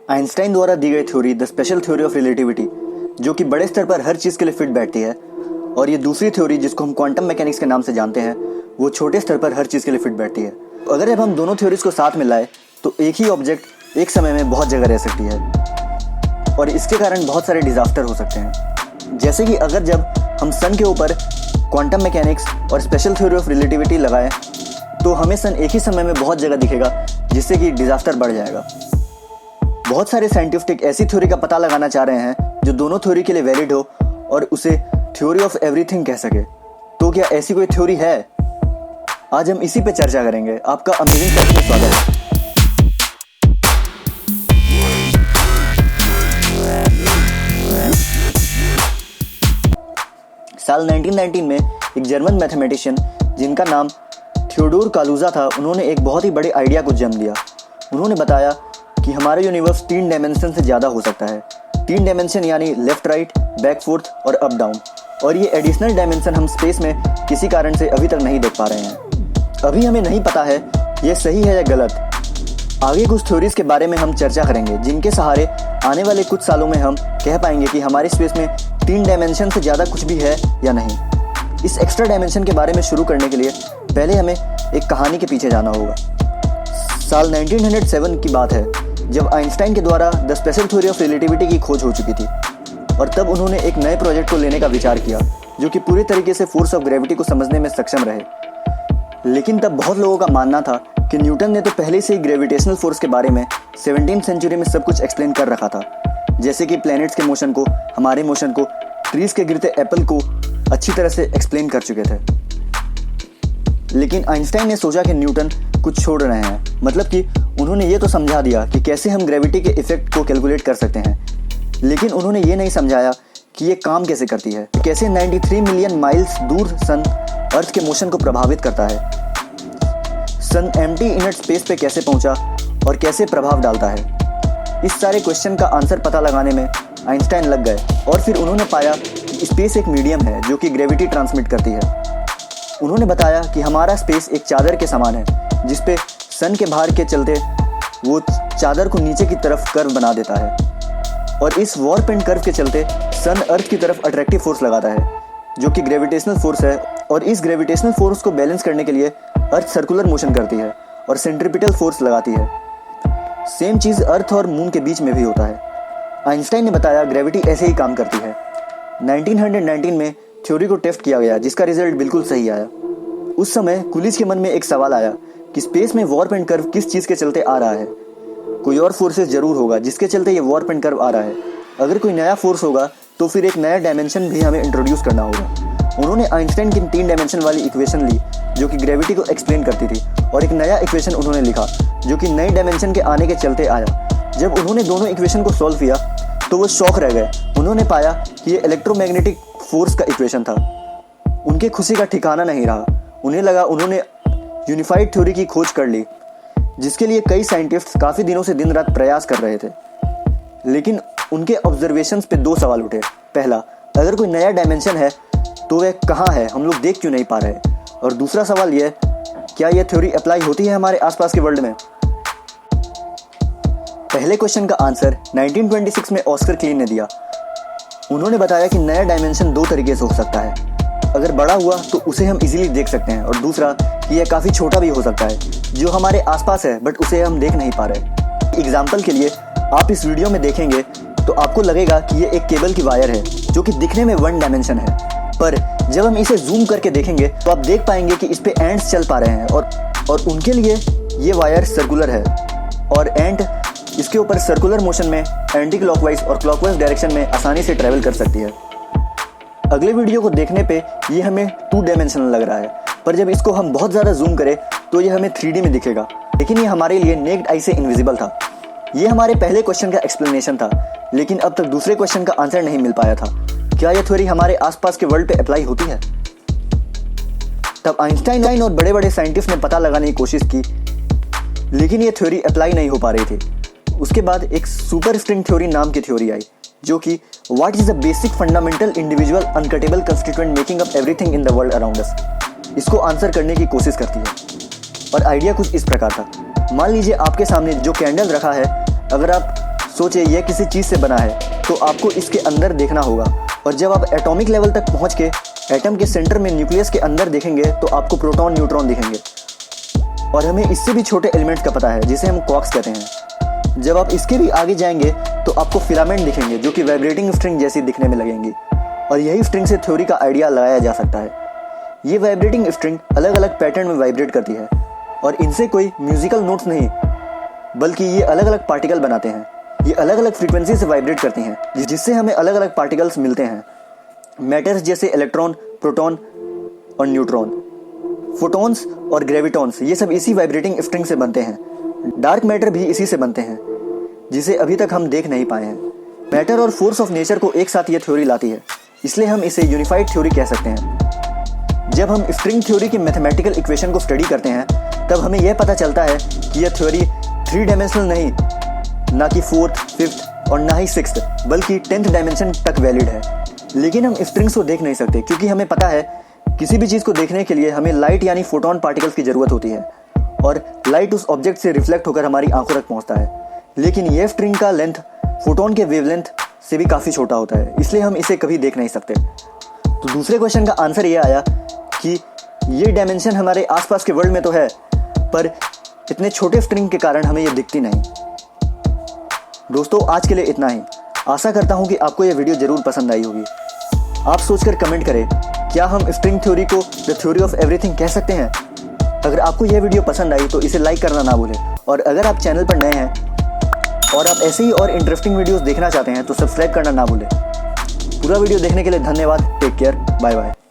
Einstein द्वारा दी गई theory the special theory of relativity, जो कि बड़े स्तर पर हर चीज़ के लिए फिट बैठती है, और ये दूसरी थ्योरी जिसको हम क्वांटम मैकेनिक्स के नाम से जानते हैं, वो छोटे स्तर पर हर चीज़ के लिए फिट बैठती है। अगर अब हम दोनों थ्योरीज को साथ में लाए तो एक ही ऑब्जेक्ट एक समय में बहुत जगह रह सकती है, और इसके कारण बहुत सारे डिजास्टर हो सकते हैं। जैसे कि अगर जब हम सन के ऊपर क्वांटम मैकेनिक्स और स्पेशल थ्योरी ऑफ रिलेटिविटी लगाएं तो हमें सन एक ही समय में बहुत जगह दिखेगा, जिससे कि डिजास्टर बढ़ जाएगा। बहुत सारे साइंटिस्ट ऐसी थ्योरी का पता लगाना चाह रहे हैं जो दोनों थ्योरी के लिए वैलिड हो और उसे थ्योरी ऑफ एवरीथिंग कह सके। तो क्या ऐसी कोई थ्योरी है? आज हम इसी पे चर्चा करेंगे। आपका अमेजिंग फैक्ट में स्वागत है। साल 1919 में एक जर्मन मैथमेटिशियन जिनका नाम थियोडोर कालुजा था, उन्होंने एक बहुत ही बड़े आइडिया को जन्म दिया। उन्होंने बताया कि हमारा यूनिवर्स 3 डायमेंशन से ज़्यादा हो सकता है। 3 डायमेंशन यानी लेफ्ट राइट, बैक फोर्थ और अप डाउन, और ये एडिशनल डायमेंशन हम स्पेस में किसी कारण से अभी तक नहीं देख पा रहे हैं। अभी हमें नहीं पता है ये सही है या गलत। आगे कुछ थ्योरीज के बारे में हम चर्चा करेंगे, जिनके सहारे आने वाले कुछ सालों में हम कह पाएंगे कि हमारे स्पेस में 3 डायमेंशन से ज़्यादा कुछ भी है या नहीं। इस एक्स्ट्रा डायमेंशन के बारे में शुरू करने के लिए पहले हमें एक कहानी के पीछे जाना होगा। साल 1907 की बात है, जब आइंस्टाइन के द्वारा the special theory of relativity की खोज हो चुकी थी, और तब उन्होंने एक नए प्रोजेक्ट को लेने का विचार किया जो कि पूरे तरीके से फोर्स ऑफ ग्रेविटी को समझने में सक्षम रहे। लेकिन तब बहुत लोगों का मानना था कि न्यूटन ने तो पहले से ही ग्रेविटेशनल फोर्स के बारे में 17वीं सेंचुरी में सब कुछ एक्सप्लेन कर रखा था, जैसे कि प्लैनेट्स के मोशन को, हमारे मोशन को, ट्रीज के गिरते एप्पल को अच्छी तरह से एक्सप्लेन कर चुके थे। लेकिन आइंस्टाइन ने सोचा कि न्यूटन कुछ छोड़ रहे हैं, मतलब कि उन्होंने ये तो समझा दिया कि कैसे हम ग्रेविटी के इफेक्ट को कैलकुलेट कर सकते हैं, लेकिन उन्होंने ये नहीं समझाया कि ये काम कैसे करती है, कैसे 93 मिलियन माइल्स दूर सन अर्थ के मोशन को प्रभावित करता है, सन एम्प्टी इनर्ट स्पेस पे कैसे पहुंचा और कैसे प्रभाव डालता है। इस सारे क्वेश्चन का आंसर पता लगाने में आइंस्टाइन लग गए, और फिर उन्होंने पाया कि स्पेस एक मीडियम है जो कि ग्रेविटी ट्रांसमिट करती है। उन्होंने बताया कि हमारा स्पेस एक चादर के समान है, जिसपे सन के भार के चलते वो चादर को नीचे की तरफ कर्व बना देता है, और इस वॉर्प एंड कर्व के चलते सन अर्थ की तरफ अट्रैक्टिव फोर्स लगाता है, जो कि ग्रेविटेशनल फोर्स है, और इस ग्रेविटेशनल फोर्स को बैलेंस करने के लिए अर्थ सर्कुलर मोशन करती है और सेंट्रीपिटल फोर्स लगाती है। सेम चीज़ अर्थ और मून के बीच में भी होता है। आइंस्टाइन ने बताया ग्रेविटी ऐसे ही काम करती है। 1919 में थ्योरी को टेस्ट किया गया, जिसका रिजल्ट बिल्कुल सही आया। उस समय कुलिज के मन में एक सवाल आया कि स्पेस में वॉर्प एंड कर्व किस चीज़ के चलते आ रहा है। कोई और फोर्सेस जरूर होगा जिसके चलते ये वॉर्प एंड कर्व आ रहा है। अगर कोई नया फोर्स होगा तो फिर एक नया डायमेंशन भी हमें इंट्रोड्यूस करना होगा। उन्होंने आइंस्टाइन की 3 डायमेंशन वाली इक्वेशन ली जो कि ग्रेविटी को एक्सप्लेन करती थी, और एक नया इक्वेशन उन्होंने लिखा जो कि नई डायमेंशन के आने के चलते आया। जब उन्होंने दोनों इक्वेशन को सॉल्व किया तो वो शॉक रह गए। उन्होंने पाया कि ये इलेक्ट्रोमैग्नेटिक फोर्स का इक्वेशन था। उनके खुशी का ठिकाना नहीं रहा। उन्हें लगा उन्होंने यूनिफाइड थ्योरी की खोज कर ली, जिसके लिए कई साइंटिस्ट काफ़ी दिनों से दिन रात प्रयास कर रहे थे। लेकिन उनके ऑब्जर्वेशंस पे 2 सवाल उठे। पहला, अगर कोई नया डायमेंशन है तो वह कहाँ है, हम लोग देख क्यों नहीं पा रहे? और दूसरा सवाल यह, क्या यह थ्योरी अप्लाई होती है हमारे आसपास के वर्ल्ड में? पहले क्वेश्चन का आंसर 1926 में ऑस्कर क्लीन ने दिया। उन्होंने बताया कि नया डायमेंशन 2 तरीके से हो सकता है। अगर बड़ा हुआ तो उसे हम इजीली देख सकते हैं, और दूसरा कि यह काफ़ी छोटा भी हो सकता है जो हमारे आसपास है बट उसे हम देख नहीं पा रहे। एग्जाम्पल के लिए आप इस वीडियो में देखेंगे तो आपको लगेगा कि ये एक केबल की वायर है जो कि दिखने में 1 डायमेंशन है, पर जब हम इसे जूम करके देखेंगे तो आप देख पाएंगे कि इस पे एंट्स चल पा रहे हैं, और उनके लिए ये वायर सर्कुलर है, और एंट इसके ऊपर सर्कुलर मोशन में एंटी क्लॉकवाइज और क्लॉकवाइज डायरेक्शन में आसानी से ट्रैवल कर सकती है। अगले वीडियो को देखने पे ये हमें 2 डायमेंशनल लग रहा है, पर जब इसको हम बहुत ज़्यादा जूम करें तो ये हमें 3D में दिखेगा, लेकिन ये हमारे लिए नेक्ड आई से इनविजिबल था। ये हमारे पहले क्वेश्चन का एक्सप्लेनेशन था, लेकिन अब तक दूसरे क्वेश्चन का आंसर नहीं मिल पाया था। क्या यह थ्योरी हमारे आसपास के वर्ल्ड पे अप्लाई होती है? तब आइंस्टाइन और बड़े बड़े साइंटिस्ट ने पता लगाने की कोशिश की, लेकिन ये थ्योरी अप्लाई नहीं हो पा रही थी। उसके बाद एक सुपर स्ट्रिंग थ्योरी नाम की थ्योरी आई, जो कि what is the basic fundamental individual uncuttable constituent making up everything in the world around us, इसको आंसर करने की कोशिश करती है। और आइडिया कुछ इस प्रकार था। मान लीजिए आपके सामने जो कैंडल रखा है, अगर आप सोचिए यह किसी चीज़ से बना है तो आपको इसके अंदर देखना होगा, और जब आप एटॉमिक लेवल तक पहुंच के एटम के सेंटर में न्यूक्लियस के अंदर देखेंगे तो आपको प्रोटॉन न्यूट्रॉन दिखेंगे। और हमें इससे भी छोटे एलिमेंट्स का पता है जिसे हम क्वार्क्स कहते हैं। जब आप इसके भी आगे जाएंगे तो आपको फिलामेंट दिखेंगे जो कि वाइब्रेटिंग स्ट्रिंग जैसी दिखने में लगेंगी, और यही स्ट्रिंग से थ्योरी का आइडिया लगाया जा सकता है। ये वाइब्रेटिंग स्ट्रिंग अलग अलग पैटर्न में वाइब्रेट करती है, और इनसे कोई म्यूजिकल नोट्स नहीं बल्कि ये अलग अलग पार्टिकल बनाते हैं। ये अलग अलग फ्रीक्वेंसी से वाइब्रेट करती हैं, जिससे हमें अलग अलग पार्टिकल्स मिलते हैं। मैटर्स जैसे इलेक्ट्रॉन, प्रोटॉन और न्यूट्रॉन, फोटॉन्स और ग्रेविटॉन्स, ये सब इसी वाइब्रेटिंग स्ट्रिंग से बनते हैं। डार्क मैटर भी इसी से बनते हैं, जिसे अभी तक हम देख नहीं पाए हैं। मैटर और फोर्स ऑफ नेचर को एक साथ ये थ्योरी लाती है, इसलिए हम इसे यूनिफाइड थ्योरी कह सकते हैं। जब हम स्ट्रिंग थ्योरी की मैथमेटिकल इक्वेशन को स्टडी करते हैं तब हमें यह पता चलता है कि यह थ्योरी 3 डायमेंशनल नहीं, ना कि 4th, 5th और ना ही 6th, बल्कि 10th डायमेंशन तक वैलिड है। लेकिन हम स्ट्रिंग्स को देख नहीं सकते, क्योंकि हमें पता है किसी भी चीज़ को देखने के लिए हमें लाइट यानी फोटोन पार्टिकल्स की ज़रूरत होती है, और लाइट उस ऑब्जेक्ट से रिफ्लेक्ट होकर हमारी आंखों तक पहुंचता है। लेकिन यह स्ट्रिंग का लेंथ फोटोन के वेवलेंथ से भी काफ़ी छोटा होता है, इसलिए हम इसे कभी देख नहीं सकते। तो दूसरे क्वेश्चन का आंसर ये आया कि ये डायमेंशन हमारे आसपास के वर्ल्ड में तो है, पर इतने छोटे स्ट्रिंग के कारण हमें ये दिखती नहीं। दोस्तों, आज के लिए इतना ही। आशा करता हूँ कि आपको यह वीडियो ज़रूर पसंद आई होगी। आप सोचकर कमेंट करें, क्या हम स्ट्रिंग थ्योरी को द थ्योरी ऑफ एवरीथिंग कह सकते हैं? अगर आपको यह वीडियो पसंद आई तो इसे लाइक करना ना भूलें, और अगर आप चैनल पर नए हैं और आप ऐसे ही और इंटरेस्टिंग वीडियोस देखना चाहते हैं तो सब्सक्राइब करना ना भूलें। पूरा वीडियो देखने के लिए धन्यवाद। Take care, bye bye.